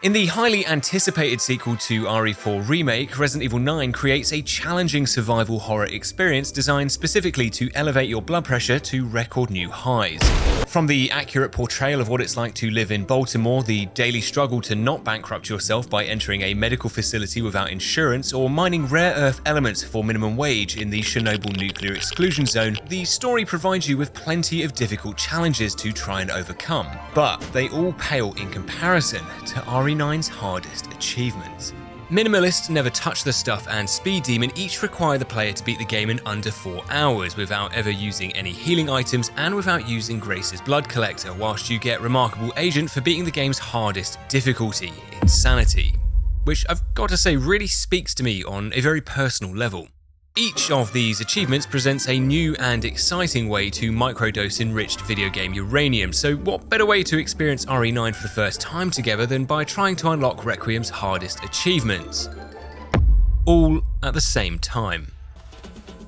In the highly anticipated sequel to RE4 Remake, Resident Evil 9 creates a challenging survival horror experience designed specifically to elevate your blood pressure to record new highs. From the accurate portrayal of what it's like to live in Baltimore, the daily struggle to not bankrupt yourself by entering a medical facility without insurance, or mining rare earth elements for minimum wage in the Chernobyl nuclear exclusion zone, the story provides you with plenty of difficult challenges to try and overcome. But they all pale in comparison to RE9's hardest achievements. Minimalist, Never Touch the Stuff, and Speed Demon each require the player to beat the game in under 4 hours without ever using any healing items and without using Grace's blood collector, whilst you get Remarkable Agent for beating the game's hardest difficulty, Insanity. Which I've got to say really speaks to me on a very personal level. Each of these achievements presents a new and exciting way to microdose enriched video game uranium, so what better way to experience RE9 for the first time together than by trying to unlock Requiem's hardest achievements? All at the same time.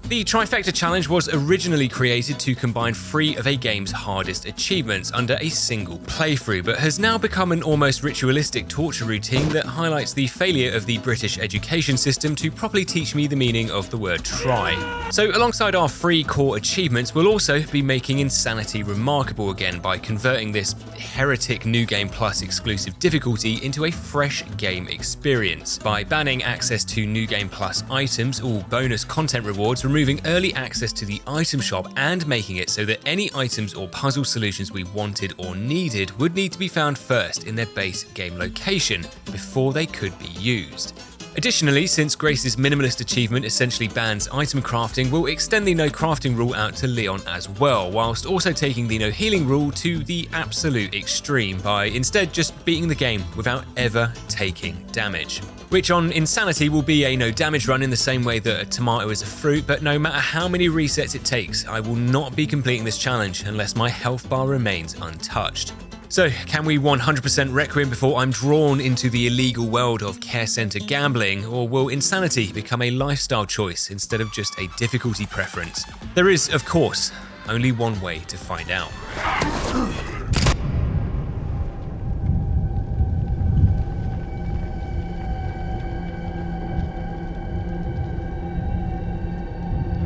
The Trifecta challenge was originally created to combine 3 of a game's hardest achievements under a single playthrough, but has now become an almost ritualistic torture routine that highlights the failure of the British education system to properly teach me the meaning of the word try. So alongside our 3 core achievements, we'll also be making Insanity remarkable again by converting this heretic New Game Plus exclusive difficulty into a fresh game experience, by banning access to New Game Plus items, all bonus content rewards, removing early access to the item shop, and making it so that any items or puzzle solutions we wanted or needed would need to be found first in their base game location before they could be used. Additionally, since Grace's minimalist achievement essentially bans item crafting, we'll extend the no crafting rule out to Leon as well, whilst also taking the no healing rule to the absolute extreme by instead just beating the game without ever taking damage. Which on Insanity will be a no damage run in the same way that a tomato is a fruit, but no matter how many resets it takes, I will not be completing this challenge unless my health bar remains untouched. So, can we 100% Requiem before I'm drawn into the illegal world of care center gambling, or will Insanity become a lifestyle choice instead of just a difficulty preference? There is, of course, only one way to find out.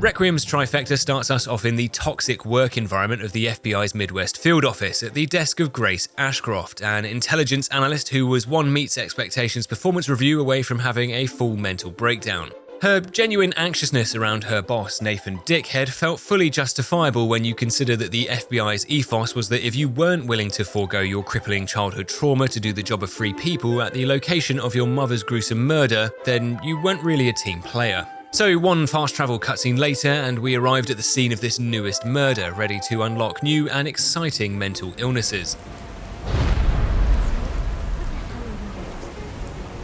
Requiem's Trifecta starts us off in the toxic work environment of the FBI's Midwest field office at the desk of Grace Ashcroft, an intelligence analyst who was one meets expectations performance review away from having a full mental breakdown. Her genuine anxiousness around her boss, Nathan Dickhead, felt fully justifiable when you consider that the FBI's ethos was that if you weren't willing to forego your crippling childhood trauma to do the job of 3 people at the location of your mother's gruesome murder, then you weren't really a team player. So one fast travel cutscene later, and we arrived at the scene of this newest murder, ready to unlock new and exciting mental illnesses.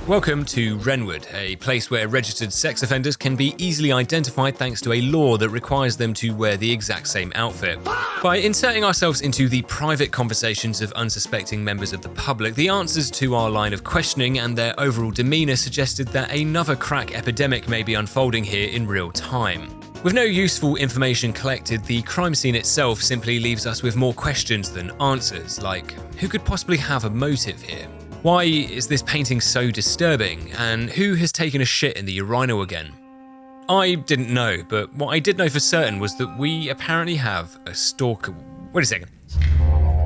Welcome to Renwood, a place where registered sex offenders can be easily identified thanks to a law that requires them to wear the exact same outfit. By inserting ourselves into the private conversations of unsuspecting members of the public, the answers to our line of questioning and their overall demeanour suggested that another crack epidemic may be unfolding here in real time. With no useful information collected, the crime scene itself simply leaves us with more questions than answers, like who could possibly have a motive here? Why is this painting so disturbing, and who has taken a shit in the urinal again? I didn't know, but what I did know for certain was that we apparently have a stalker. Wait a second.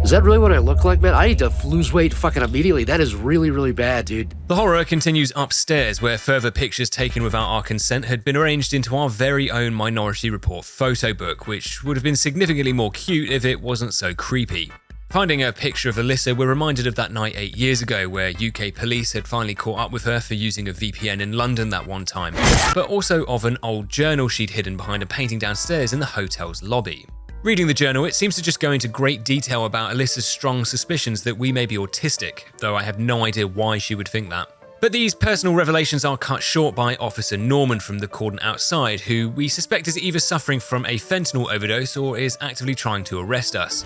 Is that really what I look like, man? I need to lose weight fucking immediately. That is really, really bad, dude. The horror continues upstairs, where further pictures taken without our consent had been arranged into our very own Minority Report photo book, which would have been significantly more cute if it wasn't so creepy. Finding a picture of Alyssa, we're reminded of that night 8 years ago where UK police had finally caught up with her for using a VPN in London that one time, but also of an old journal she'd hidden behind a painting downstairs in the hotel's lobby. Reading the journal, it seems to just go into great detail about Alyssa's strong suspicions that we may be autistic, though I have no idea why she would think that. But these personal revelations are cut short by Officer Norman from the cordon outside, who we suspect is either suffering from a fentanyl overdose or is actively trying to arrest us.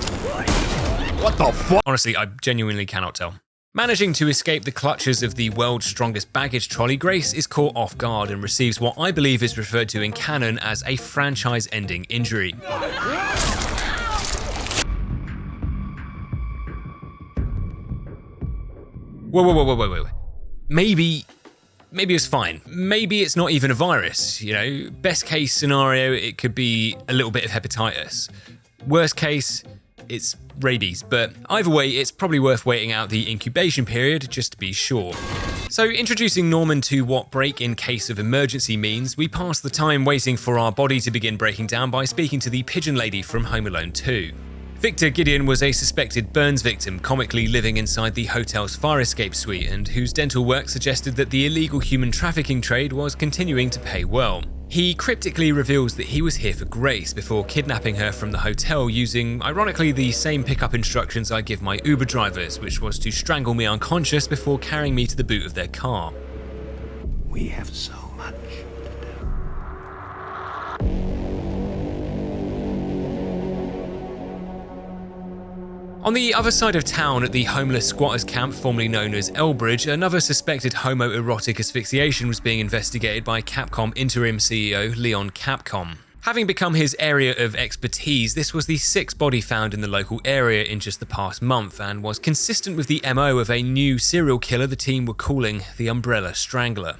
What the fuck? Honestly, I genuinely cannot tell. Managing to escape the clutches of the world's strongest baggage trolley, Grace is caught off guard and receives what I believe is referred to in canon as a franchise-ending injury. Whoa. Maybe it's fine. Maybe it's not even a virus, you know? Best case scenario, it could be a little bit of hepatitis. Worst case, it's rabies. But either way, it's probably worth waiting out the incubation period just to be sure. So introducing Norman to what break in case of emergency means, we pass the time waiting for our body to begin breaking down by speaking to the pigeon lady from Home Alone 2. Victor Gideon was a suspected burns victim comically living inside the hotel's fire escape suite and whose dental work suggested that the illegal human trafficking trade was continuing to pay well. He cryptically reveals that he was here for Grace before kidnapping her from the hotel using, ironically, the same pickup instructions I give my Uber drivers, which was to strangle me unconscious before carrying me to the boot of their car. We have so much to do. On the other side of town at the homeless squatters camp formerly known as Elbridge, another suspected homoerotic asphyxiation was being investigated by Capcom interim CEO Leon Capcom. Having become his area of expertise, this was the sixth body found in the local area in just the past month and was consistent with the MO of a new serial killer the team were calling the Umbrella Strangler.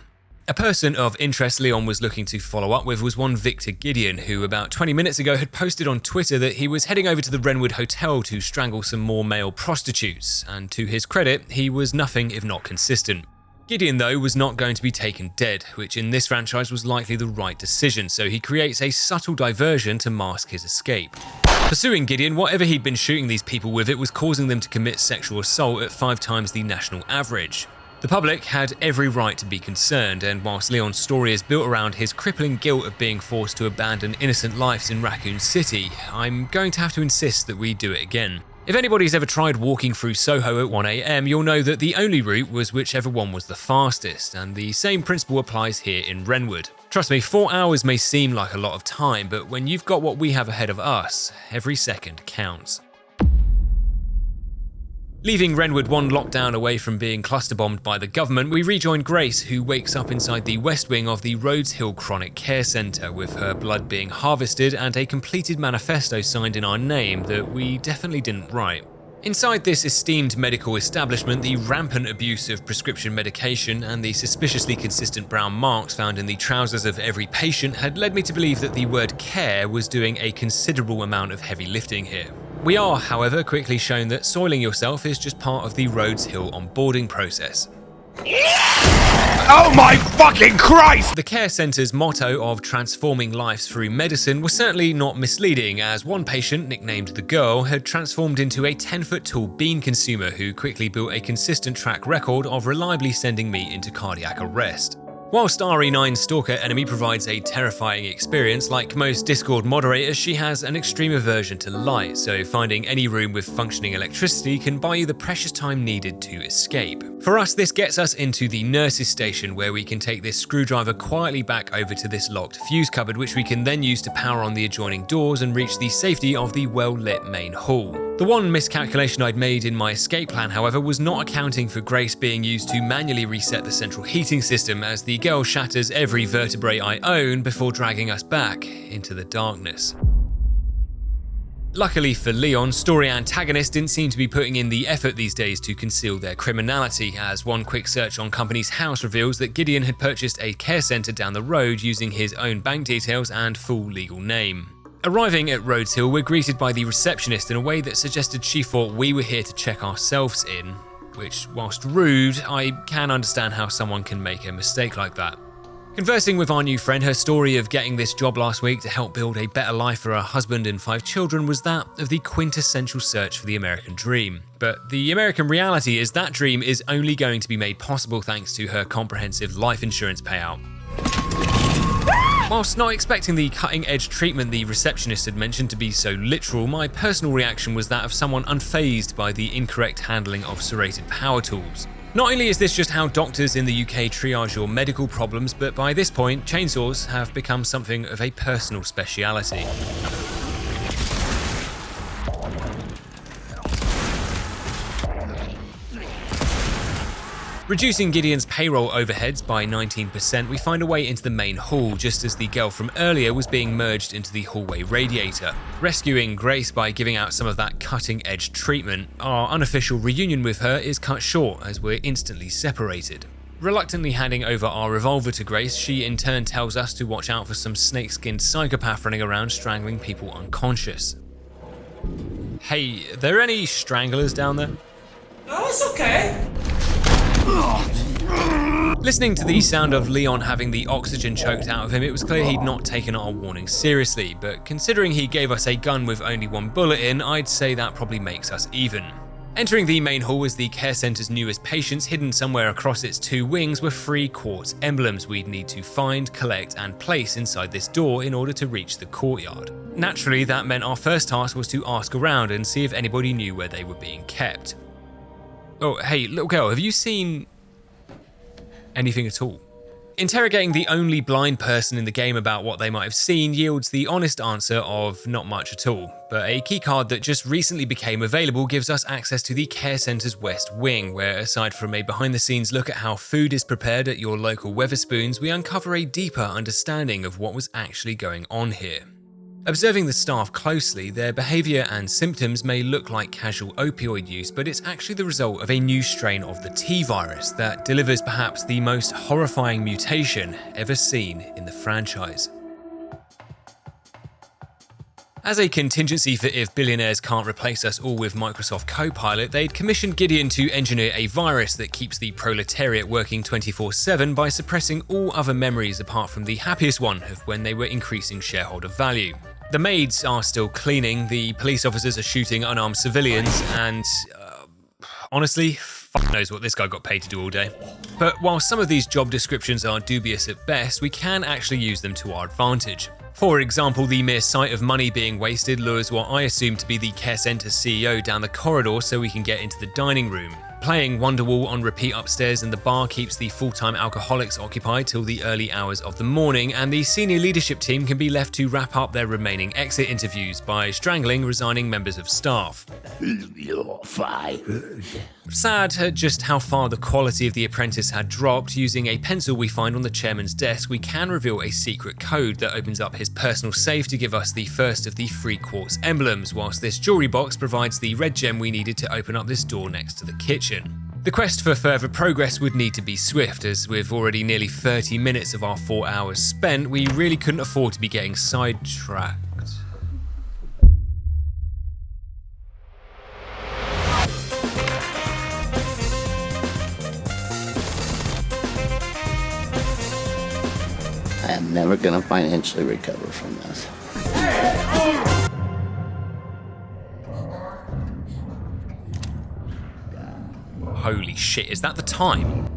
A person of interest Leon was looking to follow up with was one Victor Gideon, who about 20 minutes ago had posted on Twitter that he was heading over to the Wrenwood Hotel to strangle some more male prostitutes, and to his credit, he was nothing if not consistent. Gideon, though, was not going to be taken dead, which in this franchise was likely the right decision, so he creates a subtle diversion to mask his escape. Pursuing Gideon, whatever he'd been shooting these people with, it was causing them to commit sexual assault at 5 times the national average. The public had every right to be concerned, and whilst Leon's story is built around his crippling guilt of being forced to abandon innocent lives in Raccoon City, I'm going to have to insist that we do it again. If anybody's ever tried walking through Soho at 1 AM, you'll know that the only route was whichever one was the fastest, and the same principle applies here in Wrenwood. Trust me, 4 hours may seem like a lot of time, but when you've got what we have ahead of us, every second counts. Leaving Wrenwood one lockdown away from being cluster-bombed by the government, we rejoin Grace, who wakes up inside the west wing of the Rhodes Hill Chronic Care Centre, with her blood being harvested and a completed manifesto signed in our name that we definitely didn't write. Inside this esteemed medical establishment, the rampant abuse of prescription medication and the suspiciously consistent brown marks found in the trousers of every patient had led me to believe that the word care was doing a considerable amount of heavy lifting here. We are, however, quickly shown that soiling yourself is just part of the Rhodes Hill onboarding process. Oh my fucking Christ! The care centre's motto of transforming lives through medicine was certainly not misleading, as one patient, nicknamed the Girl, had transformed into a 10-foot-tall bean consumer who quickly built a consistent track record of reliably sending me into cardiac arrest. Whilst RE9's stalker enemy provides a terrifying experience, like most Discord moderators, she has an extreme aversion to light, so finding any room with functioning electricity can buy you the precious time needed to escape. For us, this gets us into the nurses' station, where we can take this screwdriver quietly back over to this locked fuse cupboard, which we can then use to power on the adjoining doors and reach the safety of the well-lit main hall. The one miscalculation I'd made in my escape plan, however, was not accounting for Grace being used to manually reset the central heating system, as the girl shatters every vertebrae I own before dragging us back into the darkness. Luckily for Leon, story antagonists didn't seem to be putting in the effort these days to conceal their criminality, as one quick search on Company's house reveals that Gideon had purchased a care centre down the road using his own bank details and full legal name. Arriving at Rhodes Hill, we're greeted by the receptionist in a way that suggested she thought we were here to check ourselves in, which, whilst rude, I can understand how someone can make a mistake like that. Conversing with our new friend, her story of getting this job last week to help build a better life for her husband and 5 children was that of the quintessential search for the American dream. But the American reality is that dream is only going to be made possible thanks to her comprehensive life insurance payout. Whilst not expecting the cutting-edge treatment the receptionist had mentioned to be so literal, my personal reaction was that of someone unfazed by the incorrect handling of serrated power tools. Not only is this just how doctors in the UK triage your medical problems, but by this point, chainsaws have become something of a personal speciality. Reducing Gideon's payroll overheads by 19%, we find a way into the main hall just as the girl from earlier was being merged into the hallway radiator. Rescuing Grace by giving out some of that cutting-edge treatment, our unofficial reunion with her is cut short as we're instantly separated. Reluctantly handing over our revolver to Grace, she in turn tells us to watch out for some snake-skinned psychopath running around strangling people unconscious. Hey, are there any stranglers down there? No, it's okay. Listening to the sound of Leon having the oxygen choked out of him, it was clear he'd not taken our warning seriously, but considering he gave us a gun with only one bullet in, I'd say that probably makes us even. Entering the main hall is the care center's newest patients. Hidden somewhere across its two wings were 3 quartz emblems we'd need to find, collect, and place inside this door in order to reach the courtyard. Naturally, that meant our first task was to ask around and see if anybody knew where they were being kept. Oh, hey, little girl, have you seen anything at all? Interrogating the only blind person in the game about what they might have seen yields the honest answer of not much at all, but a keycard that just recently became available gives us access to the care center's west wing, where aside from a behind-the-scenes look at how food is prepared at your local Weatherspoons, we uncover a deeper understanding of what was actually going on here. Observing the staff closely, their behaviour and symptoms may look like casual opioid use, but it's actually the result of a new strain of the T-virus that delivers perhaps the most horrifying mutation ever seen in the franchise. As a contingency for if billionaires can't replace us all with Microsoft Copilot, they'd commissioned Gideon to engineer a virus that keeps the proletariat working 24/7 by suppressing all other memories apart from the happiest one of when they were increasing shareholder value. The maids are still cleaning, the police officers are shooting unarmed civilians, and honestly, fuck knows what this guy got paid to do all day. But while some of these job descriptions are dubious at best, we can actually use them to our advantage. For example, the mere sight of money being wasted lures what I assume to be the care center's CEO down the corridor so we can get into the dining room. Playing Wonderwall on repeat upstairs in the bar keeps the full-time alcoholics occupied till the early hours of the morning, and the senior leadership team can be left to wrap up their remaining exit interviews by strangling resigning members of staff. You're fired. Sad at just how far the quality of The Apprentice had dropped, using a pencil we find on the chairman's desk, we can reveal a secret code that opens up his personal safe to give us the first of the 3 quartz emblems, whilst this jewelry box provides the red gem we needed to open up this door next to the kitchen. The quest for further progress would need to be swift, as with already nearly 30 minutes of our 4 hours spent, we really couldn't afford to be getting sidetracked. I am never going to financially recover from this. Holy shit, is that the time?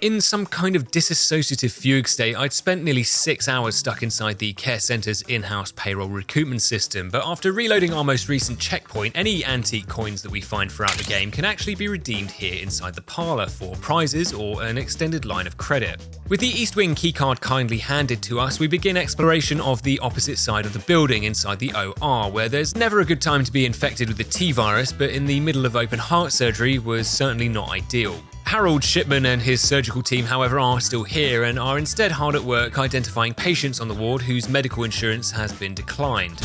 In some kind of disassociative fugue state, I'd spent nearly 6 hours stuck inside the care center's in-house payroll recoupment system, but after reloading our most recent checkpoint, any antique coins that we find throughout the game can actually be redeemed here inside the parlour for prizes or an extended line of credit. With the East Wing keycard kindly handed to us, we begin exploration of the opposite side of the building inside the OR, where there's never a good time to be infected with the T-virus, but in the middle of open heart surgery was certainly not ideal. Harold Shipman and his surgical team, however, are still here and are instead hard at work identifying patients on the ward whose medical insurance has been declined.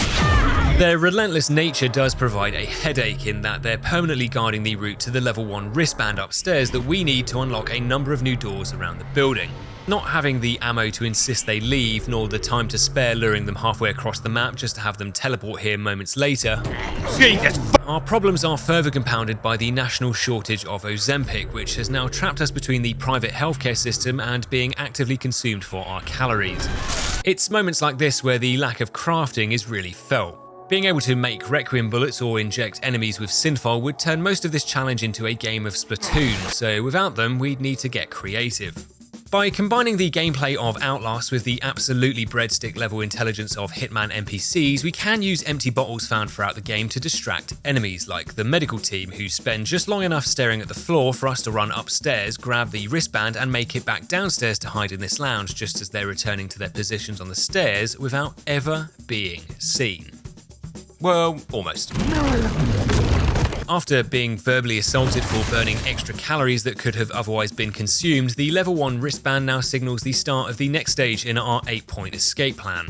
Their relentless nature does provide a headache in that they're permanently guarding the route to the level 1 wristband upstairs that we need to unlock a number of new doors around the building. Not having the ammo to insist they leave, nor the time to spare luring them halfway across the map just to have them teleport here moments later, our problems are further compounded by the national shortage of Ozempic, which has now trapped us between the private healthcare system and being actively consumed for our calories. It's moments like this where the lack of crafting is really felt. Being able to make Requiem bullets or inject enemies with Synthol would turn most of this challenge into a game of Splatoon, so without them we'd need to get creative. By combining the gameplay of Outlast with the absolutely breadstick level intelligence of Hitman NPCs, we can use empty bottles found throughout the game to distract enemies like the medical team, who spend just long enough staring at the floor for us to run upstairs, grab the wristband and make it back downstairs to hide in this lounge just as they're returning to their positions on the stairs without ever being seen. Well, almost. After being verbally assaulted for burning extra calories that could have otherwise been consumed, the level 1 wristband now signals the start of the next stage in our 8-point escape plan.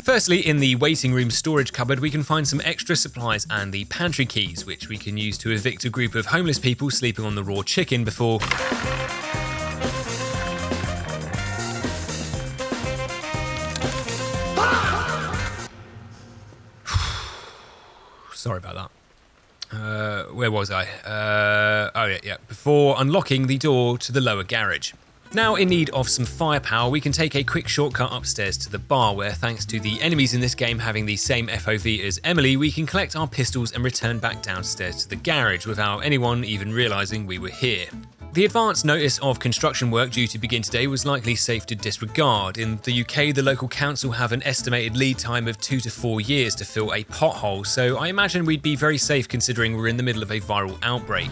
Firstly, in the waiting room storage cupboard, we can find some extra supplies and the pantry keys, which we can use to evict a group of homeless people sleeping on the raw chicken before... Sorry about that. Where was I? Before unlocking the door to the lower garage. Now in need of some firepower, we can take a quick shortcut upstairs to the bar where, thanks to the enemies in this game having the same FOV as Emily, we can collect our pistols and return back downstairs to the garage without anyone even realising we were here. The advance notice of construction work due to begin today was likely safe to disregard. In the UK, the local council have an estimated lead time of 2 to 4 years to fill a pothole, so I imagine we'd be very safe considering we're in the middle of a viral outbreak.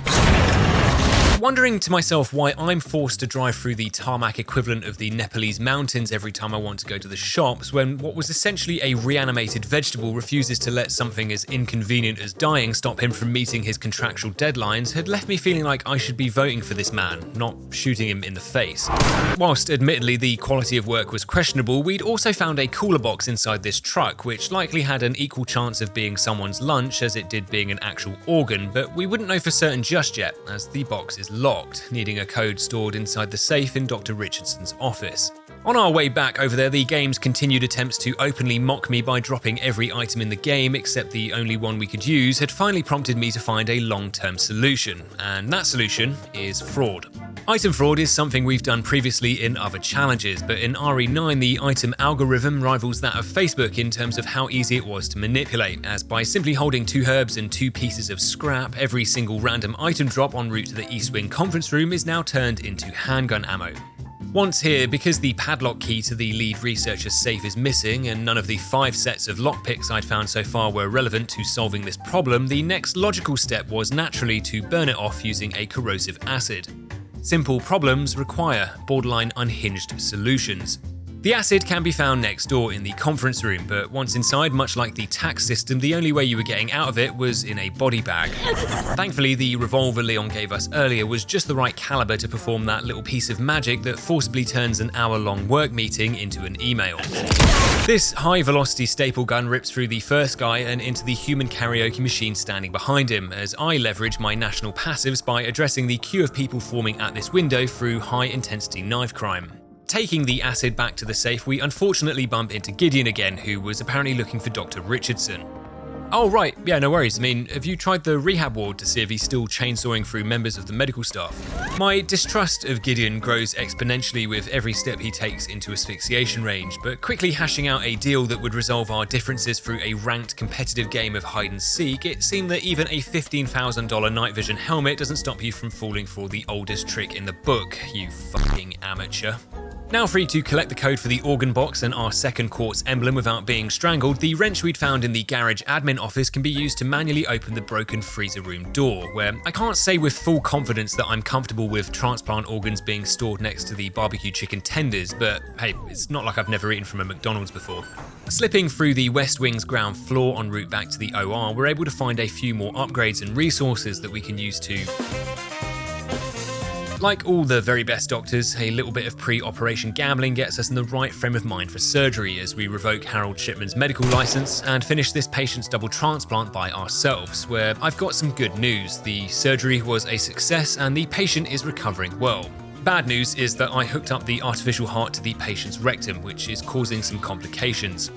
Wondering to myself why I'm forced to drive through the tarmac equivalent of the Nepalese mountains every time I want to go to the shops, when what was essentially a reanimated vegetable refuses to let something as inconvenient as dying stop him from meeting his contractual deadlines, had left me feeling like I should be voting for this man, not shooting him in the face. Whilst admittedly the quality of work was questionable, we'd also found a cooler box inside this truck, which likely had an equal chance of being someone's lunch as it did being an actual organ, but we wouldn't know for certain just yet, as the box is locked, needing a code stored inside the safe in Dr. Richardson's office. On our way back over there, the game's continued attempts to openly mock me by dropping every item in the game except the only one we could use had finally prompted me to find a long-term solution, and that solution is fraud. Item fraud is something we've done previously in other challenges, but in RE9 the item algorithm rivals that of Facebook in terms of how easy it was to manipulate, as by simply holding 2 herbs and 2 pieces of scrap, every single random item drop en route to the East Wing conference room is now turned into handgun ammo. Once here, because the padlock key to the lead researcher's safe is missing and none of the 5 sets of lockpicks I'd found so far were relevant to solving this problem, the next logical step was naturally to burn it off using a corrosive acid. Simple problems require borderline unhinged solutions. The acid can be found next door in the conference room, but once inside, much like the tax system, the only way you were getting out of it was in a body bag. Thankfully, the revolver Leon gave us earlier was just the right caliber to perform that little piece of magic that forcibly turns an hour-long work meeting into an email. This high-velocity staple gun rips through the first guy and into the human karaoke machine standing behind him, as I leverage my national passives by addressing the queue of people forming at this window through high-intensity knife crime. Taking the acid back to the safe, we unfortunately bump into Gideon again, who was apparently looking for Dr. Richardson. Oh right, yeah, no worries. I mean, have you tried the rehab ward to see if he's still chainsawing through members of the medical staff? My distrust of Gideon grows exponentially with every step he takes into asphyxiation range, but quickly hashing out a deal that would resolve our differences through a ranked competitive game of hide and seek, it seemed that even a $15,000 night vision helmet doesn't stop you from falling for the oldest trick in the book, you fucking amateur. Now free to collect the code for the organ box and our second quartz emblem without being strangled, the wrench we'd found in the garage admin office can be used to manually open the broken freezer room door, where I can't say with full confidence that I'm comfortable with transplant organs being stored next to the barbecue chicken tenders, but hey, it's not like I've never eaten from a McDonald's before. Slipping through the West Wing's ground floor en route back to the OR, we're able to find a few more upgrades and resources that we can use to... Like all the very best doctors, a little bit of pre-operation gambling gets us in the right frame of mind for surgery as we revoke Harold Shipman's medical license and finish this patient's double transplant by ourselves, where I've got some good news. The surgery was a success and the patient is recovering well. Bad news is that I hooked up the artificial heart to the patient's rectum, which is causing some complications.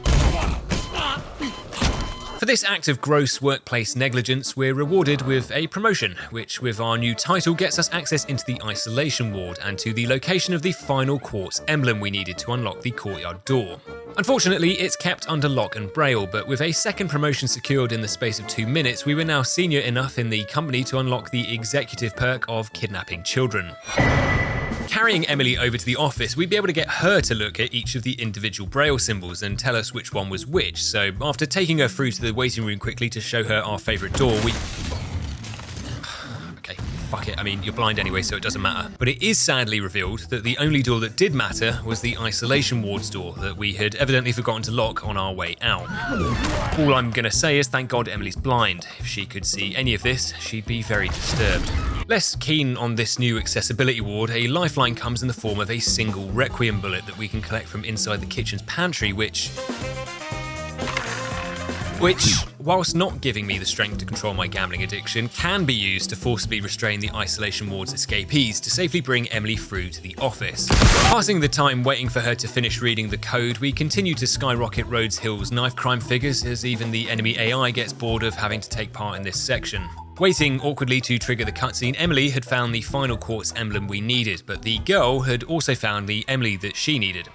For this act of gross workplace negligence, we're rewarded with a promotion, which with our new title gets us access into the isolation ward and to the location of the final quartz emblem we needed to unlock the courtyard door. Unfortunately, it's kept under lock and braille, but with a second promotion secured in the space of 2 minutes, we were now senior enough in the company to unlock the executive perk of kidnapping children. Carrying Emily over to the office, we'd be able to get her to look at each of the individual braille symbols and tell us which one was which, so after taking her through to the waiting room quickly to show her our favourite door, we... Okay, fuck it, I mean, you're blind anyway, so it doesn't matter. But it is sadly revealed that the only door that did matter was the isolation ward's door that we had evidently forgotten to lock on our way out. All I'm gonna say is thank God Emily's blind. If she could see any of this, she'd be very disturbed. Less keen on this new accessibility ward, a lifeline comes in the form of a single Requiem bullet that we can collect from inside the kitchen's pantry, which, whilst not giving me the strength to control my gambling addiction, can be used to forcibly restrain the isolation ward's escapees to safely bring Emily through to the office. Passing the time waiting for her to finish reading the code, we continue to skyrocket Rhodes Hill's knife crime figures as even the enemy AI gets bored of having to take part in this section. Waiting awkwardly to trigger the cutscene, Emily had found the final quartz emblem we needed, but the girl had also found the Emily that she needed.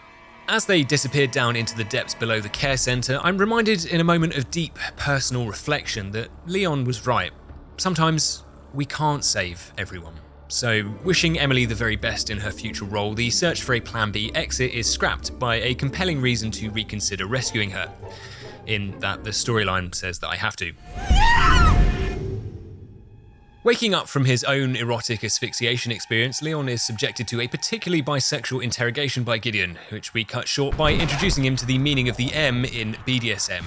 As they disappeared down into the depths below the care centre, I'm reminded in a moment of deep personal reflection that Leon was right. Sometimes we can't save everyone. So, wishing Emily the very best in her future role, the search for a Plan B exit is scrapped by a compelling reason to reconsider rescuing her, in that the storyline says that I have to. Waking up from his own erotic asphyxiation experience, Leon is subjected to a particularly bisexual interrogation by Gideon, which we cut short by introducing him to the meaning of the M in BDSM.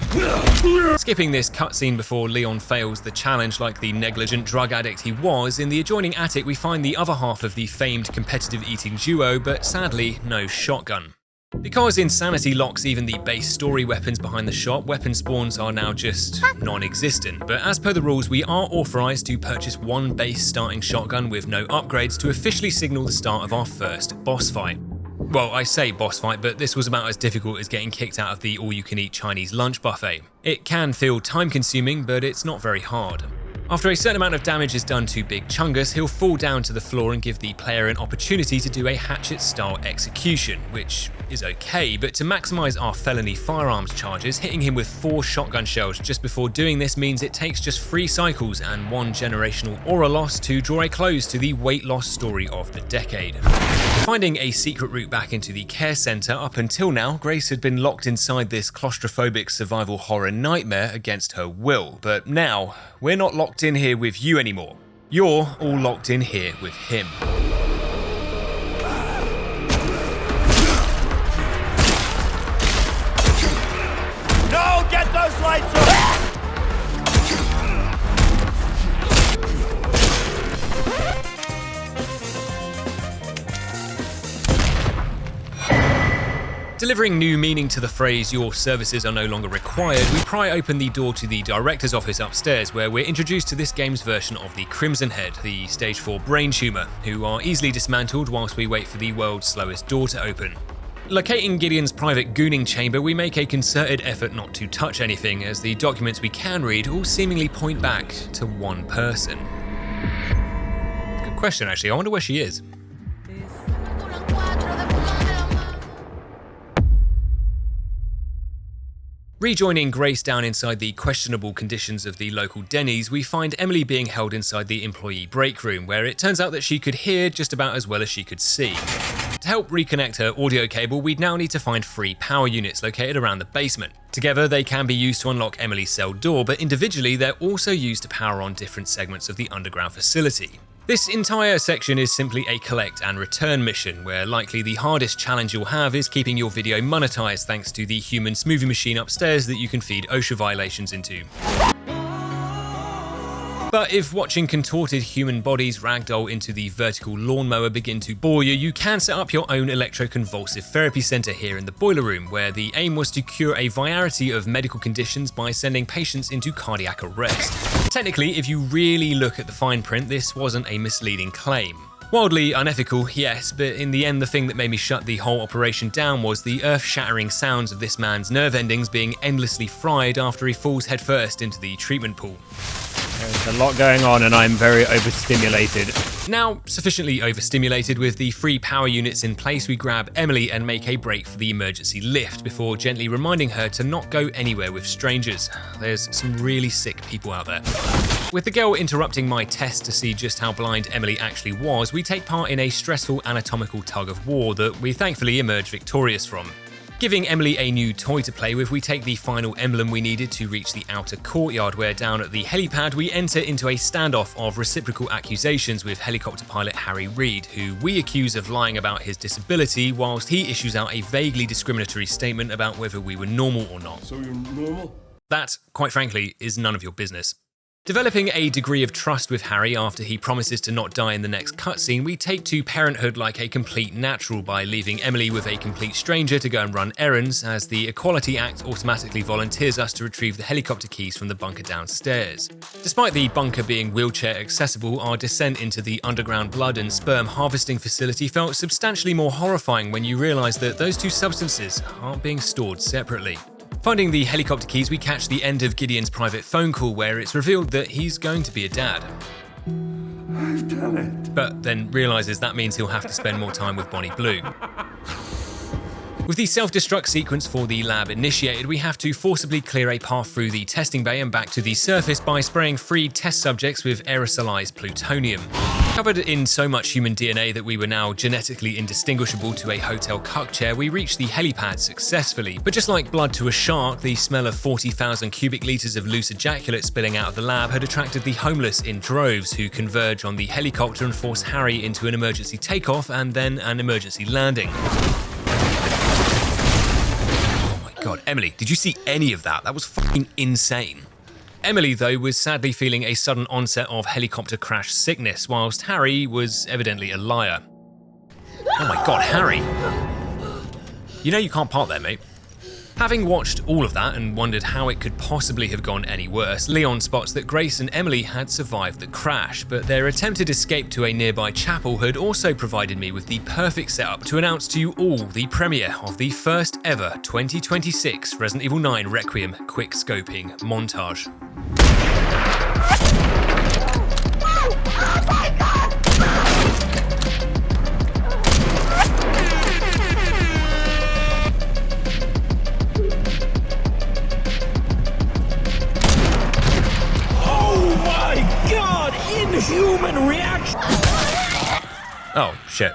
Skipping this cutscene before Leon fails the challenge like the negligent drug addict he was, in the adjoining attic we find the other half of the famed competitive eating duo, but sadly no shotgun. Because insanity locks even the base story weapons behind the shop, weapon spawns are now just non-existent, but as per the rules we are authorised to purchase one base starting shotgun with no upgrades to officially signal the start of our first boss fight. Well, I say boss fight, but this was about as difficult as getting kicked out of the all-you-can-eat Chinese lunch buffet. It can feel time-consuming, but it's not very hard. After a certain amount of damage is done to Big Chungus, he'll fall down to the floor and give the player an opportunity to do a hatchet-style execution, which is okay, but to maximise our felony firearms charges, hitting him with 4 shotgun shells just before doing this means it takes just 3 cycles and 1 generational aura loss to draw a close to the weight loss story of the decade. Finding a secret route back into the care centre, up until now, Grace had been locked inside this claustrophobic survival horror nightmare against her will, but now, we're not locked in here with you anymore. You're all locked in here with him. No, get those lights off! Delivering new meaning to the phrase "your services are no longer required," we pry open the door to the director's office upstairs, where we're introduced to this game's version of the Crimson Head, the stage 4 brain tumour, who are easily dismantled whilst we wait for the world's slowest door to open. Locating Gideon's private gooning chamber, we make a concerted effort not to touch anything, as the documents we can read all seemingly point back to one person. Good question, actually. I wonder where she is. Rejoining Grace down inside the questionable conditions of the local Denny's, we find Emily being held inside the employee break room, where it turns out that she could hear just about as well as she could see. To help reconnect her audio cable, we'd now need to find 3 power units located around the basement. Together, they can be used to unlock Emily's cell door, but individually, they're also used to power on different segments of the underground facility. This entire section is simply a collect and return mission, where likely the hardest challenge you'll have is keeping your video monetized thanks to the human smoothie machine upstairs that you can feed OSHA violations into. But if watching contorted human bodies ragdoll into the vertical lawnmower begin to bore you, you can set up your own electroconvulsive therapy centre here in the boiler room, where the aim was to cure a variety of medical conditions by sending patients into cardiac arrest. Technically, if you really look at the fine print, this wasn't a misleading claim. Wildly unethical, yes, but in the end the thing that made me shut the whole operation down was the earth-shattering sounds of this man's nerve endings being endlessly fried after he falls headfirst into the treatment pool. There's a lot going on and I'm very overstimulated. Now sufficiently overstimulated with the 3 power units in place, we grab Emily and make a break for the emergency lift before gently reminding her to not go anywhere with strangers. There's some really sick people out there. With the girl interrupting my test to see just how blind Emily actually was, we take part in a stressful anatomical tug of war that we thankfully emerge victorious from. Giving Emily a new toy to play with, we take the final emblem we needed to reach the outer courtyard, where down at the helipad we enter into a standoff of reciprocal accusations with helicopter pilot Harry Reid, who we accuse of lying about his disability whilst he issues out a vaguely discriminatory statement about whether we were normal or not. So you're normal? That, quite frankly, is none of your business. Developing a degree of trust with Harry after he promises to not die in the next cutscene, we take to parenthood like a complete natural by leaving Emily with a complete stranger to go and run errands, as the Equality Act automatically volunteers us to retrieve the helicopter keys from the bunker downstairs. Despite the bunker being wheelchair accessible, our descent into the underground blood and sperm harvesting facility felt substantially more horrifying when you realise that those two substances aren't being stored separately. Finding the helicopter keys, we catch the end of Gideon's private phone call where it's revealed that he's going to be a dad. I've done it. But then realises that means he'll have to spend more time with Bonnie Blue. With the self-destruct sequence for the lab initiated, we have to forcibly clear a path through the testing bay and back to the surface by spraying freed test subjects with aerosolized plutonium. Covered in so much human DNA that we were now genetically indistinguishable to a hotel cuck chair, we reached the helipad successfully. But just like blood to a shark, the smell of 40,000 cubic litres of loose ejaculate spilling out of the lab had attracted the homeless in droves, who converge on the helicopter and force Harry into an emergency takeoff and then an emergency landing. God, Emily, did you see any of that? That was fucking insane. Emily, though, was sadly feeling a sudden onset of helicopter crash sickness, whilst Harry was evidently a liar. Oh my god, Harry! You know you can't park there, mate. Having watched all of that and wondered how it could possibly have gone any worse, Leon spots that Grace and Emily had survived the crash, but their attempted escape to a nearby chapel had also provided me with the perfect setup to announce to you all the premiere of the first ever 2026 Resident Evil 9 Requiem quick scoping montage. Oh my god! Inhuman reaction! Oh, shit.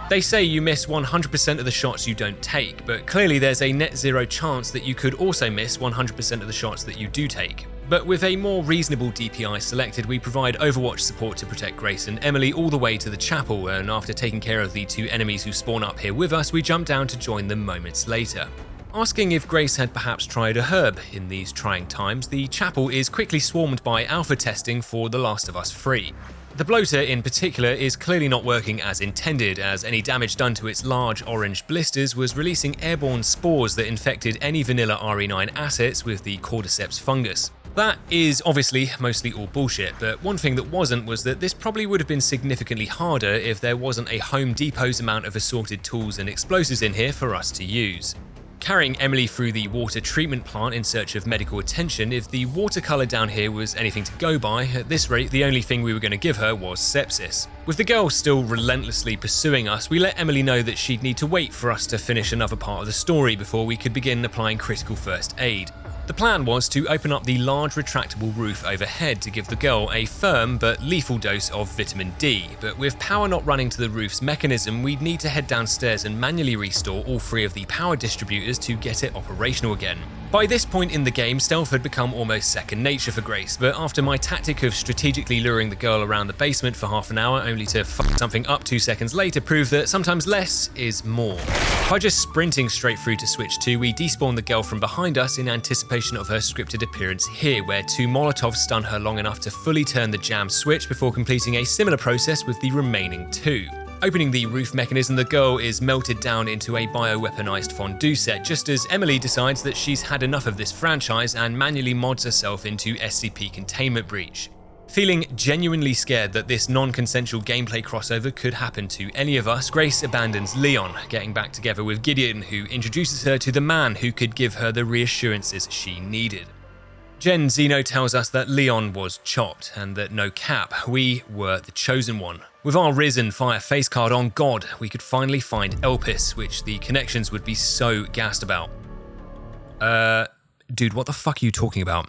They say you miss 100% of the shots you don't take, but clearly there's a net zero chance that you could also miss 100% of the shots that you do take. But with a more reasonable DPI selected, we provide Overwatch support to protect Grace and Emily all the way to the chapel, and after taking care of the two enemies who spawn up here with us, we jump down to join them moments later. Asking if Grace had perhaps tried a herb in these trying times, the chapel is quickly swarmed by alpha testing for The Last of Us 3. The bloater in particular is clearly not working as intended, as any damage done to its large orange blisters was releasing airborne spores that infected any vanilla RE9 assets with the cordyceps fungus. That is obviously mostly all bullshit, but one thing that wasn't was that this probably would have been significantly harder if there wasn't a Home Depot's amount of assorted tools and explosives in here for us to use. Carrying Emily through the water treatment plant in search of medical attention, if the watercolour down here was anything to go by, at this rate the only thing we were going to give her was sepsis. With the girl still relentlessly pursuing us, we let Emily know that she'd need to wait for us to finish another part of the story before we could begin applying critical first aid. The plan was to open up the large retractable roof overhead to give the girl a firm but lethal dose of vitamin D, but with power not running to the roof's mechanism, we'd need to head downstairs and manually restore all three of the power distributors to get it operational again. By this point in the game, stealth had become almost second nature for Grace, but after my tactic of strategically luring the girl around the basement for half an hour only to fuck something up 2 seconds later proved that sometimes less is more. By just sprinting straight through to switch 2, we despawn the girl from behind us in anticipation of her scripted appearance here, where 2 Molotovs stun her long enough to fully turn the jam switch before completing a similar process with the remaining 2. Opening the roof mechanism, the girl is melted down into a bioweaponized fondue set just as Emily decides that she's had enough of this franchise and manually mods herself into SCP containment breach. Feeling genuinely scared that this non-consensual gameplay crossover could happen to any of us, Grace abandons Leon, getting back together with Gideon, who introduces her to the man who could give her the reassurances she needed. Gen Zeno tells us that Leon was chopped, and that no cap, we were the chosen one. With our Risen Fire face card on God, we could finally find Elpis, which the connections would be so gassed about. Dude, what the fuck are you talking about?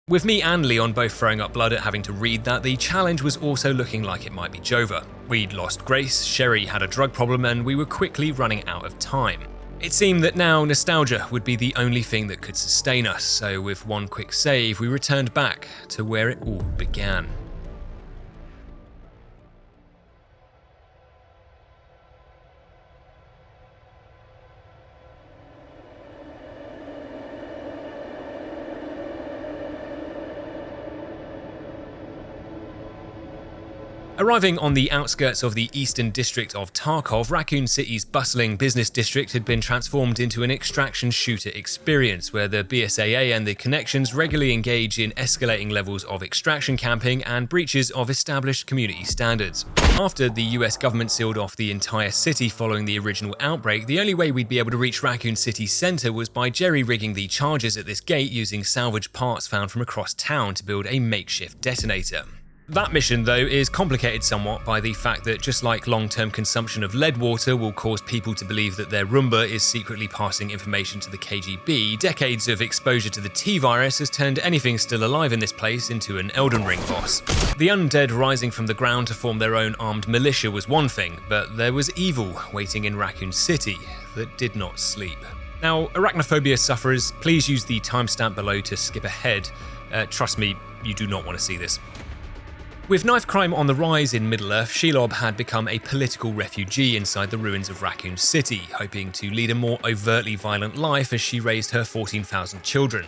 With me and Leon both throwing up blood at having to read that, the challenge was also looking like it might be Jova. We'd lost Grace, Sherry had a drug problem, and we were quickly running out of time. It seemed that now nostalgia would be the only thing that could sustain us, so with one quick save, we returned back to where it all began. Arriving on the outskirts of the eastern district of Tarkov, Raccoon City's bustling business district had been transformed into an extraction shooter experience where the BSAA and the connections regularly engage in escalating levels of extraction camping and breaches of established community standards. After the US government sealed off the entire city following the original outbreak, the only way we'd be able to reach Raccoon City's center was by jerry-rigging the charges at this gate using salvaged parts found from across town to build a makeshift detonator. That mission, though, is complicated somewhat by the fact that just like long-term consumption of lead water will cause people to believe that their Roomba is secretly passing information to the KGB, decades of exposure to the T-virus has turned anything still alive in this place into an Elden Ring boss. The undead rising from the ground to form their own armed militia was one thing, but there was evil waiting in Raccoon City that did not sleep. Now, arachnophobia sufferers, please use the timestamp below to skip ahead. Trust me, you do not want to see this. With knife crime on the rise in Middle-earth, Shelob had become a political refugee inside the ruins of Raccoon City, hoping to lead a more overtly violent life as she raised her 14,000 children.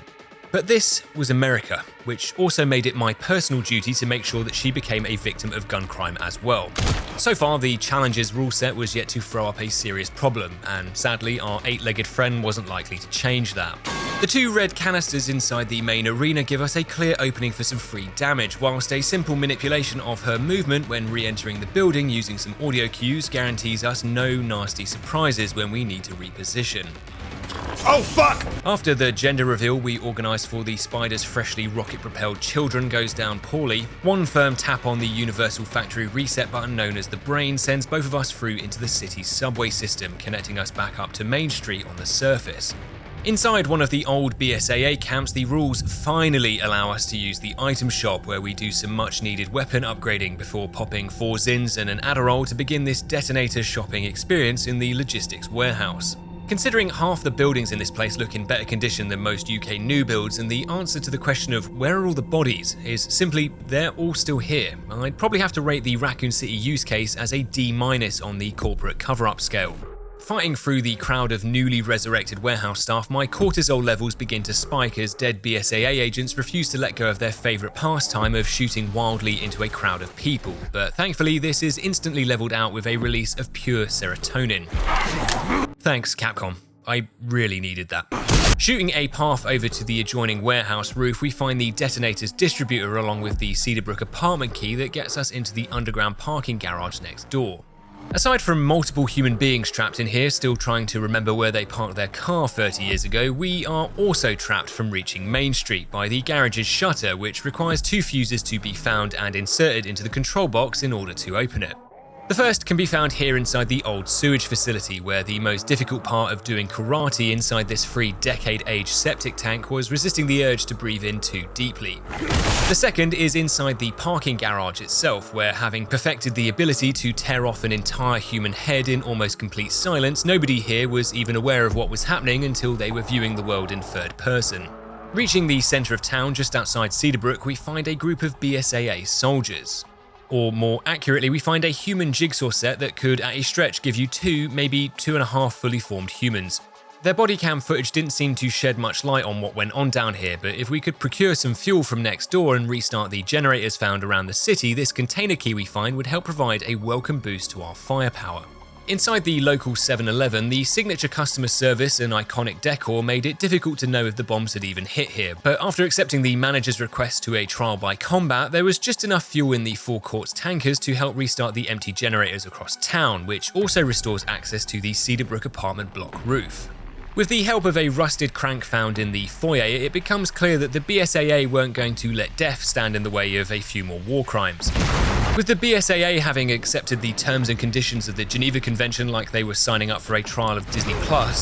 But this was America, which also made it my personal duty to make sure that she became a victim of gun crime as well. So far, the Challenger's rule set was yet to throw up a serious problem, and sadly, our 8-legged friend wasn't likely to change that. The 2 red canisters inside the main arena give us a clear opening for some free damage, whilst a simple manipulation of her movement when re-entering the building using some audio cues guarantees us no nasty surprises when we need to reposition. Oh fuck! After the gender reveal we organised for the Spider's freshly rocket-propelled children goes down poorly, one firm tap on the universal factory reset button known as the brain sends both of us through into the city's subway system, connecting us back up to Main Street on the surface. Inside one of the old BSAA camps, the rules finally allow us to use the item shop where we do some much needed weapon upgrading before popping 4 Zins and an Adderall to begin this detonator shopping experience in the logistics warehouse. Considering half the buildings in this place look in better condition than most UK new builds, and the answer to the question of where are all the bodies is simply they're all still here, I'd probably have to rate the Raccoon City use case as a D- on the corporate cover-up scale. Fighting through the crowd of newly resurrected warehouse staff, my cortisol levels begin to spike as dead BSAA agents refuse to let go of their favourite pastime of shooting wildly into a crowd of people, but thankfully this is instantly levelled out with a release of pure serotonin. Thanks, Capcom. I really needed that. Shooting a path over to the adjoining warehouse roof, we find the detonator's distributor along with the Cedarbrook apartment key that gets us into the underground parking garage next door. Aside from multiple human beings trapped in here still trying to remember where they parked their car 30 years ago, we are also trapped from reaching Main Street by the garage's shutter, which requires 2 fuses to be found and inserted into the control box in order to open it. The first can be found here inside the old sewage facility, where the most difficult part of doing karate inside this 3-decade-aged septic tank was resisting the urge to breathe in too deeply. The second is inside the parking garage itself, where having perfected the ability to tear off an entire human head in almost complete silence, nobody here was even aware of what was happening until they were viewing the world in third person. Reaching the centre of town just outside Cedarbrook, we find a group of BSAA soldiers. Or more accurately, we find a human jigsaw set that could at a stretch give you 2, maybe 2.5 fully formed humans. Their body cam footage didn't seem to shed much light on what went on down here, but if we could procure some fuel from next door and restart the generators found around the city, this container key we find would help provide a welcome boost to our firepower. Inside the local 7-Eleven, the signature customer service and iconic decor made it difficult to know if the bombs had even hit here, but after accepting the manager's request to a trial by combat, there was just enough fuel in the forecourt's tankers to help restart the empty generators across town, which also restores access to the Cedarbrook apartment block roof. With the help of a rusted crank found in the foyer, it becomes clear that the BSAA weren't going to let death stand in the way of a few more war crimes. With the BSAA having accepted the terms and conditions of the Geneva Convention like they were signing up for a trial of Disney+,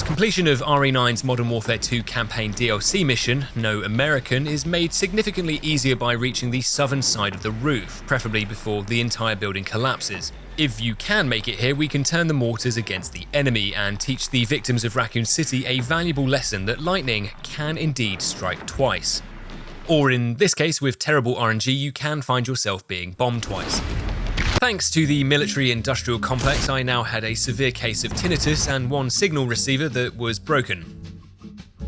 completion of RE9's Modern Warfare 2 campaign DLC mission, No American, is made significantly easier by reaching the southern side of the roof, preferably before the entire building collapses. If you can make it here, we can turn the mortars against the enemy and teach the victims of Raccoon City a valuable lesson that lightning can indeed strike twice. Or in this case, with terrible RNG, you can find yourself being bombed twice. Thanks to the military-industrial complex, I now had a severe case of tinnitus and one signal receiver that was broken.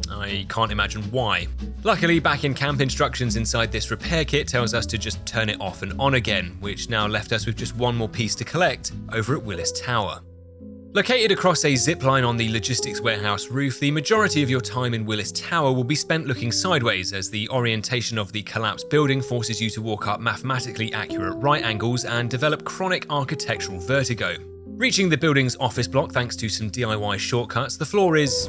I can't imagine why. Luckily, back in camp, instructions inside this repair kit tells us to just turn it off and on again, which now left us with just one more piece to collect over at Willis Tower. Located across a zip line on the logistics warehouse roof, the majority of your time in Willis Tower will be spent looking sideways as the orientation of the collapsed building forces you to walk up mathematically accurate right angles and develop chronic architectural vertigo. Reaching the building's office block thanks to some DIY shortcuts, the floor is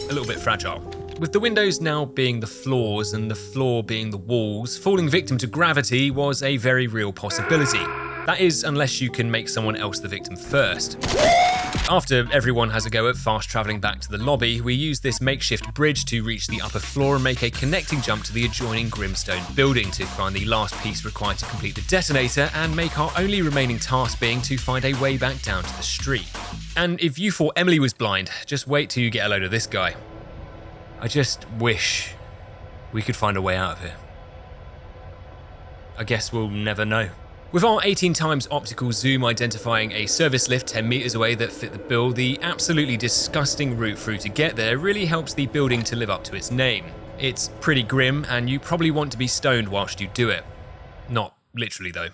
a little bit fragile. With the windows now being the floors and the floor being the walls, falling victim to gravity was a very real possibility. That is, unless you can make someone else the victim first. After everyone has a go at fast travelling back to the lobby, we use this makeshift bridge to reach the upper floor and make a connecting jump to the adjoining Grimstone building to find the last piece required to complete the detonator and make our only remaining task being to find a way back down to the street. And if you thought Emily was blind, just wait till you get a load of this guy. I just wish we could find a way out of here. I guess we'll never know. With our 18 times optical zoom identifying a service lift 10 meters away that fit the bill, the absolutely disgusting route through to get there really helps the building to live up to its name. It's pretty grim, and you probably want to be stoned whilst you do it. Not literally though.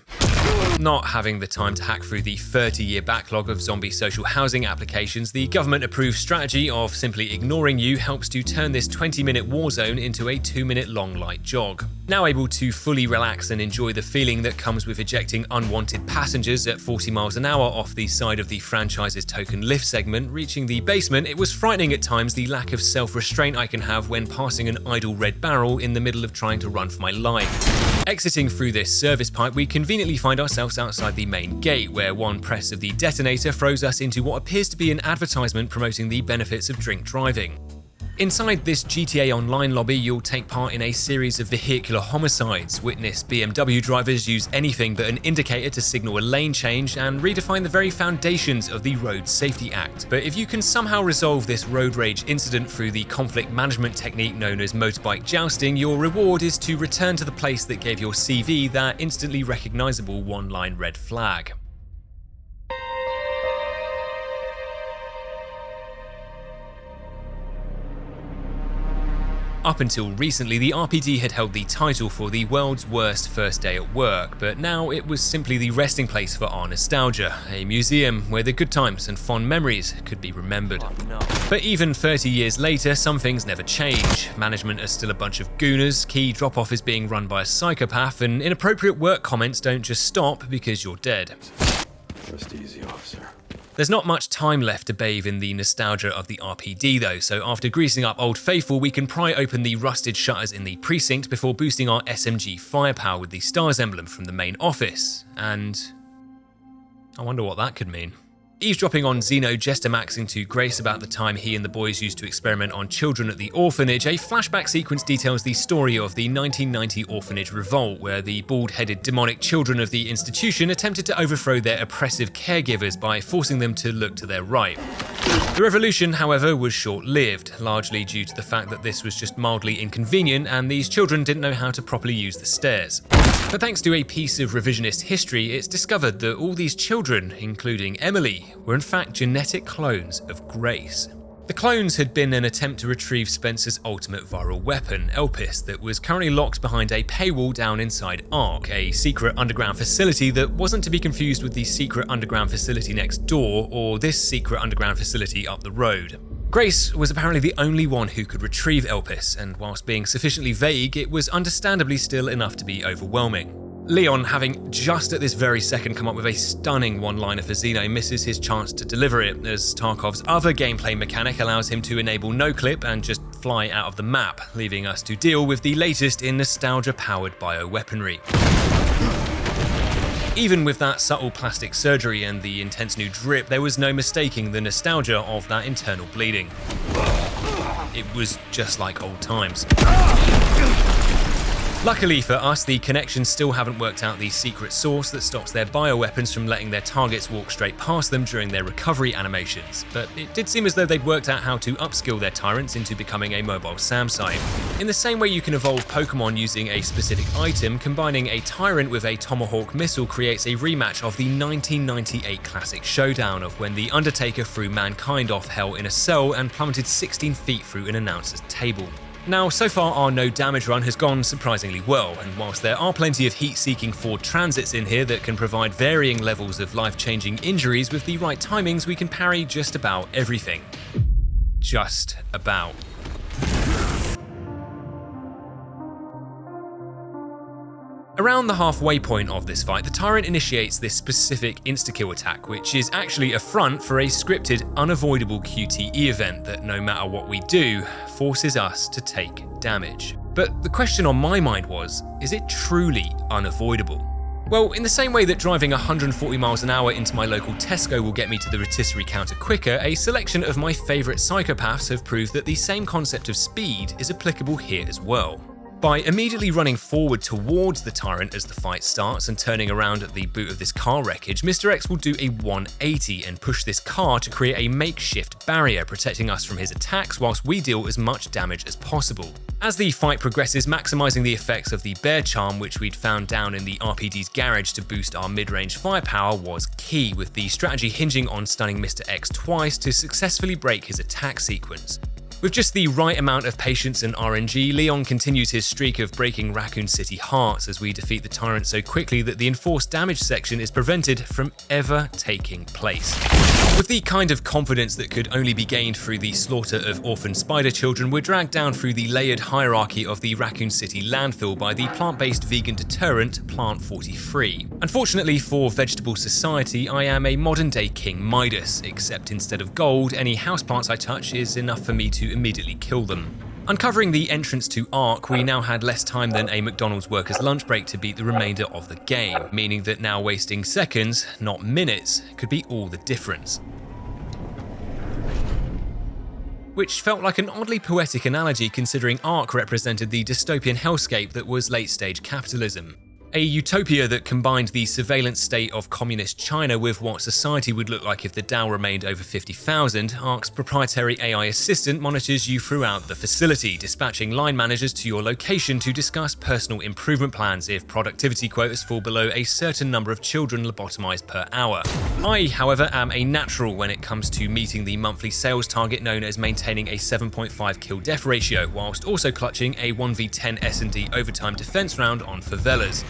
Not having the time to hack through the 30-year backlog of zombie social housing applications, the government-approved strategy of simply ignoring you helps to turn this 20-minute war zone into a 2-minute long light jog. Now able to fully relax and enjoy the feeling that comes with ejecting unwanted passengers at 40 miles an hour off the side of the franchise's token lift segment, reaching the basement, it was frightening at times the lack of self-restraint I can have when passing an idle red barrel in the middle of trying to run for my life. Exiting through this service pipe, we conveniently find ourselves outside the main gate, where one press of the detonator throws us into what appears to be an advertisement promoting the benefits of drink driving. Inside this GTA Online lobby, you'll take part in a series of vehicular homicides, witness BMW drivers use anything but an indicator to signal a lane change, and redefine the very foundations of the Road Safety Act. But if you can somehow resolve this road rage incident through the conflict management technique known as motorbike jousting, your reward is to return to the place that gave your CV that instantly recognizable one-line red flag. Up until recently, the RPD had held the title for the world's worst first day at work, but now it was simply the resting place for our nostalgia, a museum where the good times and fond memories could be remembered. But even 30 years later, some things never change. Management are still a bunch of gooners, key drop-off is being run by a psychopath, and inappropriate work comments don't just stop because you're dead. Rest easy, officer. There's not much time left to bathe in the nostalgia of the RPD though, so after greasing up Old Faithful, we can pry open the rusted shutters in the precinct before boosting our SMG firepower with the stars emblem from the main office. And I wonder what that could mean. Eavesdropping on Zeno Jestamaxing to Grace about the time he and the boys used to experiment on children at the orphanage, a flashback sequence details the story of the 1990 orphanage revolt, where the bald-headed demonic children of the institution attempted to overthrow their oppressive caregivers by forcing them to look to their right. The revolution, however, was short-lived, largely due to the fact that this was just mildly inconvenient and these children didn't know how to properly use the stairs. But thanks to a piece of revisionist history, it's discovered that all these children, including Emily, were in fact genetic clones of Grace. The clones had been an attempt to retrieve Spencer's ultimate viral weapon, Elpis, that was currently locked behind a paywall down inside Ark, a secret underground facility that wasn't to be confused with the secret underground facility next door or this secret underground facility up the road. Grace was apparently the only one who could retrieve Elpis, and whilst being sufficiently vague, it was understandably still enough to be overwhelming. Leon, having just at this very second come up with a stunning one-liner for Zeno, misses his chance to deliver it, as Tarkov's other gameplay mechanic allows him to enable no-clip and just fly out of the map, leaving us to deal with the latest in nostalgia-powered bioweaponry. Even with that subtle plastic surgery and the intense new drip, there was no mistaking the nostalgia of that internal bleeding. It was just like old times. Luckily for us, the Connections still haven't worked out the secret sauce that stops their bioweapons from letting their targets walk straight past them during their recovery animations, but it did seem as though they'd worked out how to upskill their tyrants into becoming a mobile SAM site. In the same way you can evolve Pokemon using a specific item, combining a tyrant with a Tomahawk missile creates a rematch of the 1998 classic showdown of when the Undertaker threw mankind off hell in a cell and plummeted 16 feet through an announcer's table. Now, so far our no damage run has gone surprisingly well, and whilst there are plenty of heat-seeking Ford Transits in here that can provide varying levels of life-changing injuries, with the right timings we can parry just about everything. Just about. Around the halfway point of this fight, the Tyrant initiates this specific insta-kill attack, which is actually a front for a scripted, unavoidable QTE event that, no matter what we do, forces us to take damage. But the question on my mind was, is it truly unavoidable? Well, in the same way that driving 140 miles an hour into my local Tesco will get me to the rotisserie counter quicker, a selection of my favourite psychopaths have proved that the same concept of speed is applicable here as well. By immediately running forward towards the Tyrant as the fight starts and turning around at the boot of this car wreckage, Mr. X will do a 180 and push this car to create a makeshift barrier, protecting us from his attacks whilst we deal as much damage as possible. As the fight progresses, maximising the effects of the bear charm which we'd found down in the RPD's garage to boost our mid-range firepower was key, with the strategy hinging on stunning Mr. X twice to successfully break his attack sequence. With just the right amount of patience and RNG, Leon continues his streak of breaking Raccoon City hearts as we defeat the Tyrant so quickly that the enforced damage section is prevented from ever taking place. With the kind of confidence that could only be gained through the slaughter of orphan spider children, we're dragged down through the layered hierarchy of the Raccoon City landfill by the plant-based vegan deterrent Plant 43. Unfortunately for Vegetable Society, I am a modern-day King Midas, except instead of gold, any houseplants I touch is enough for me to immediately kill them. Uncovering the entrance to Ark, we now had less time than a McDonald's worker's lunch break to beat the remainder of the game, meaning that now wasting seconds, not minutes, could be all the difference. Which felt like an oddly poetic analogy considering Ark represented the dystopian hellscape that was late-stage capitalism. A utopia that combined the surveillance state of communist China with what society would look like if the Dow remained over 50,000, Ark's proprietary AI assistant monitors you throughout the facility, dispatching line managers to your location to discuss personal improvement plans if productivity quotas fall below a certain number of children lobotomized per hour. I, however, am a natural when it comes to meeting the monthly sales target known as maintaining a 7.5 kill-death ratio, whilst also clutching a 1v10 S&D overtime defense round on favelas.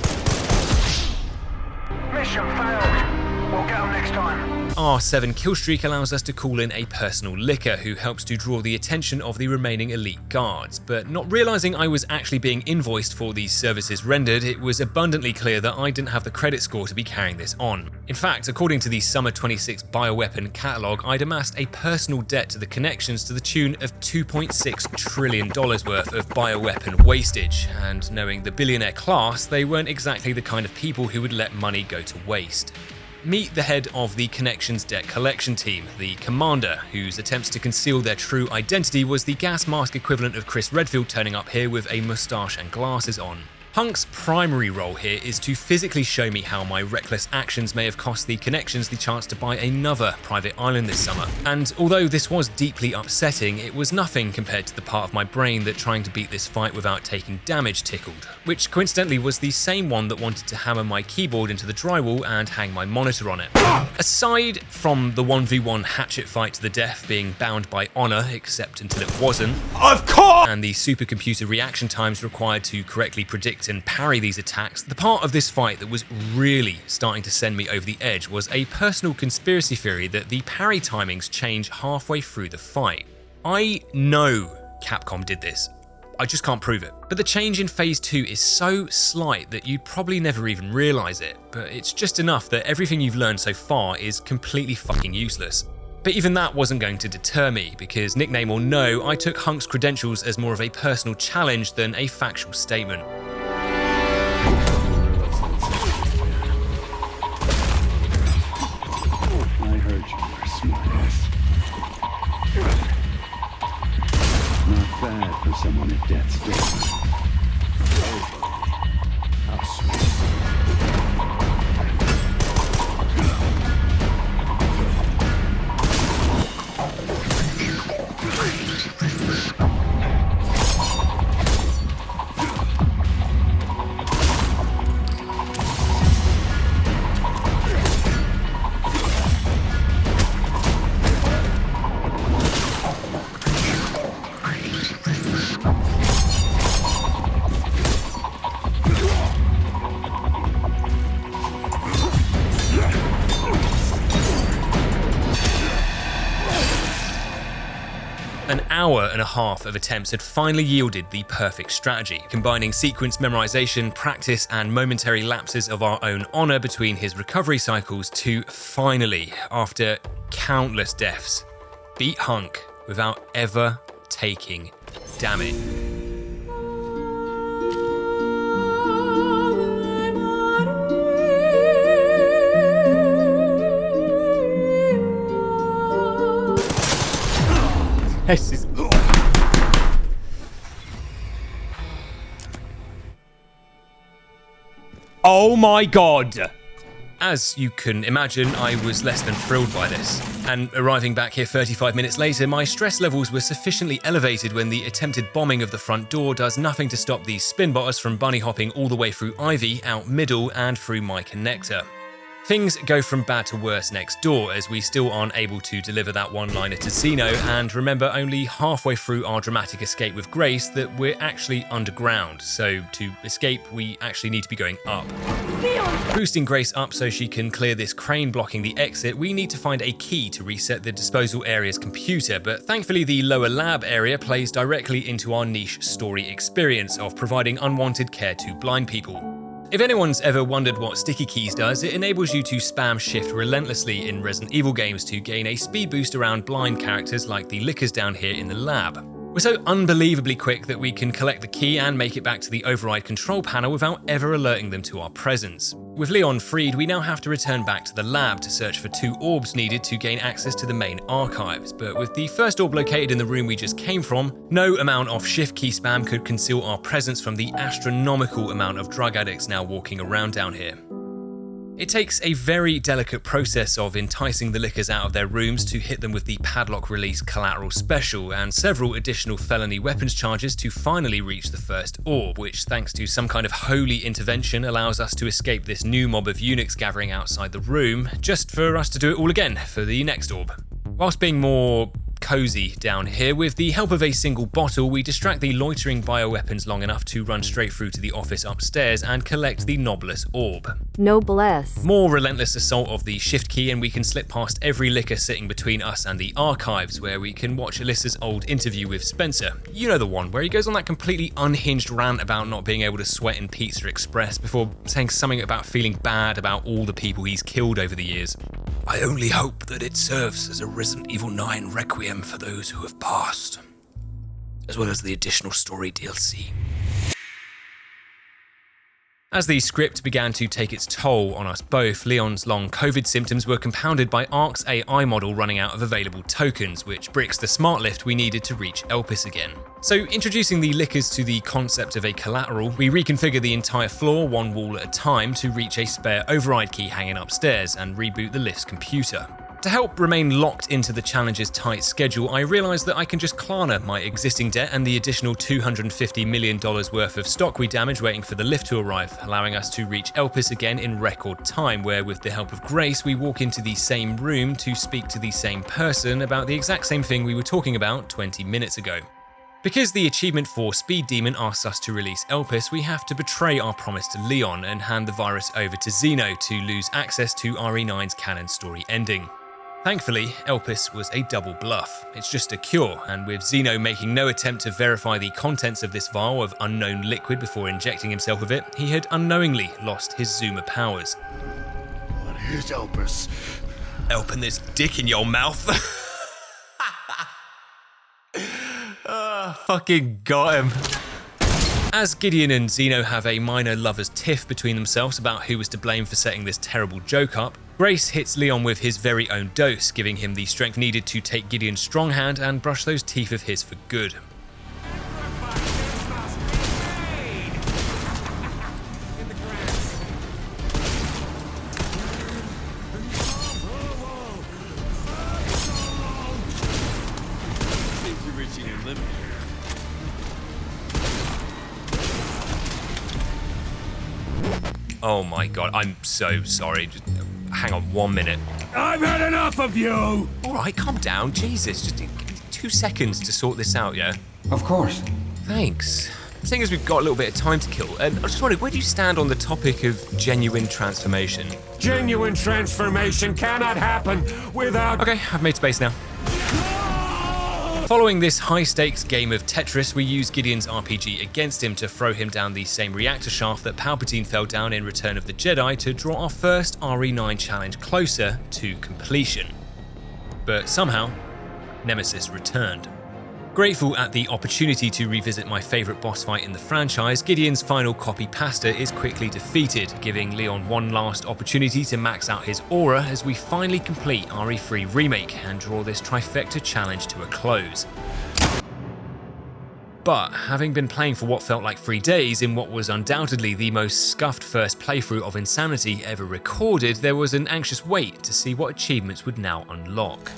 Mission failed. We'll get them next time. Our 7 kill streak allows us to call in a personal licker who helps to draw the attention of the remaining elite guards, but not realising I was actually being invoiced for these services rendered, it was abundantly clear that I didn't have the credit score to be carrying this on. In fact, according to the Summer 26 bioweapon catalogue, I'd amassed a personal debt to the Connections to the tune of $2.6 trillion worth of bioweapon wastage, and knowing the billionaire class, they weren't exactly the kind of people who would let money go to waste. Meet the head of the Connections debt collection team, the Commander, whose attempts to conceal their true identity was the gas mask equivalent of Chris Redfield turning up here with a moustache and glasses on. Hunk's primary role here is to physically show me how my reckless actions may have cost the Connections the chance to buy another private island this summer. And although this was deeply upsetting, it was nothing compared to the part of my brain that trying to beat this fight without taking damage tickled, which coincidentally was the same one that wanted to hammer my keyboard into the drywall and hang my monitor on it. Aside from the 1v1 hatchet fight to the death being bound by honour, except until it wasn't, Of course! and the supercomputer reaction times required to correctly predict and parry these attacks, the part of this fight that was really starting to send me over the edge was a personal conspiracy theory that the parry timings change halfway through the fight. I know Capcom did this, I just can't prove it. But the change in Phase 2 is so slight that you'd probably never even realise it, but it's just enough that everything you've learned so far is completely fucking useless. But even that wasn't going to deter me, because nickname or no, I took Hunk's credentials as more of a personal challenge than a factual statement. someone at death's door. How sweet. An hour and a half of attempts had finally yielded the perfect strategy, combining sequence memorization, practice, and momentary lapses of our own honor between his recovery cycles to finally, after countless deaths, beat Hunk without ever taking damage. This is... Oh my god! As you can imagine, I was less than thrilled by this, and arriving back here 35 minutes later, my stress levels were sufficiently elevated when the attempted bombing of the front door does nothing to stop these spinbotters from bunny hopping all the way through Ivy, out middle, and through my connector. Things go from bad to worse next door as we still aren't able to deliver that one-liner to Zeno and remember only halfway through our dramatic escape with Grace that we're actually underground, so to escape we actually need to be going up. Boosting Grace up so she can clear this crane blocking the exit, we need to find a key to reset the disposal area's computer, but thankfully the lower lab area plays directly into our niche story experience of providing unwanted care to blind people. If anyone's ever wondered what Sticky Keys does, it enables you to spam shift relentlessly in Resident Evil games to gain a speed boost around blind characters like the Lickers down here in the lab. We're so unbelievably quick that we can collect the key and make it back to the override control panel without ever alerting them to our presence. With Leon freed, we now have to return back to the lab to search for 2 orbs needed to gain access to the main archives, but with the first orb located in the room we just came from, no amount of shift key spam could conceal our presence from the astronomical amount of drug addicts now walking around down here. It takes a very delicate process of enticing the Lickers out of their rooms to hit them with the padlock release collateral special and several additional felony weapons charges to finally reach the first orb, which thanks to some kind of holy intervention allows us to escape this new mob of eunuchs gathering outside the room, just for us to do it all again for the next orb. Whilst being more cozy down here, with the help of a single bottle, we distract the loitering bioweapons long enough to run straight through to the office upstairs and collect the knobless orb. Noblesse. More relentless assault of the shift key and we can slip past every Licker sitting between us and the archives, where we can watch Alyssa's old interview with Spencer. You know the one, where he goes on that completely unhinged rant about not being able to sweat in Pizza Express before saying something about feeling bad about all the people he's killed over the years. I only hope that it serves as a Resident Evil 9 requiem for those who have passed, as well as the additional story DLC. As the script began to take its toll on us both, Leon's long COVID symptoms were compounded by Ark's AI model running out of available tokens, which bricks the smart lift we needed to reach Elpis again. So, introducing the Lickers to the concept of a collateral, we reconfigure the entire floor one wall at a time to reach a spare override key hanging upstairs and reboot the lift's computer. To help remain locked into the challenge's tight schedule, I realised that I can just Klarna my existing debt and the additional $250 million worth of stock we damaged waiting for the lift to arrive, allowing us to reach Elpis again in record time, where with the help of Grace we walk into the same room to speak to the same person about the exact same thing we were talking about 20 minutes ago. Because the achievement for Speed Demon asks us to release Elpis, we have to betray our promise to Leon and hand the virus over to Zeno to lose access to RE9's canon story ending. Thankfully, Elpis was a double bluff. It's just a cure, and with Zeno making no attempt to verify the contents of this vial of unknown liquid before injecting himself with it, he had unknowingly lost his Zuma powers. What is Elpis? Open this dick in your mouth. Fucking got him. As Gideon and Zeno have a minor lovers' tiff between themselves about who was to blame for setting this terrible joke up, Grace hits Leon with his very own dose, giving him the strength needed to take Gideon's strong hand and brush those teeth of his for good. Oh my god, I'm so sorry. Just hang on 1 minute. I've had enough of you! Alright, calm down. Jesus, just give me 2 seconds to sort this out, yeah? Of course. Thanks. Seeing as we've got a little bit of time to kill, I just wondered, where do you stand on the topic of genuine transformation? Genuine transformation cannot happen without... Okay, I've made space now. Following this high-stakes game of Tetris, we use Gideon's RPG against him to throw him down the same reactor shaft that Palpatine fell down in Return of the Jedi to draw our first RE9 challenge closer to completion. But somehow, Nemesis returned. Grateful at the opportunity to revisit my favourite boss fight in the franchise, Gideon's final copy pasta is quickly defeated, giving Leon one last opportunity to max out his aura as we finally complete RE3 Remake and draw this Trifecta challenge to a close. But having been playing for what felt like 3 days in what was undoubtedly the most scuffed first playthrough of Insanity ever recorded, there was an anxious wait to see what achievements would now unlock.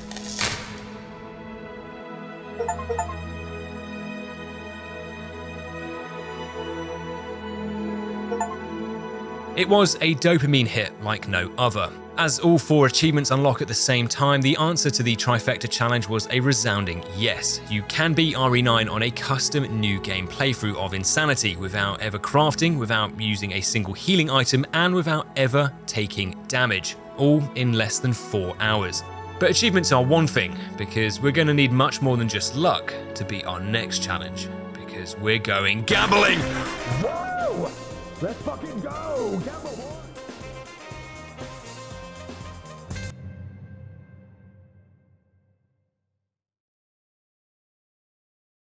It was a dopamine hit like no other. As all 4 achievements unlock at the same time, the answer to the Trifecta challenge was a resounding yes. You can beat RE9 on a custom new game playthrough of Insanity without ever crafting, without using a single healing item, and without ever taking damage, all in less than 4 hours. But achievements are one thing, because we're going to need much more than just luck to beat our next challenge, because we're going gambling! Whoa! Let's fucking go! Gamble one!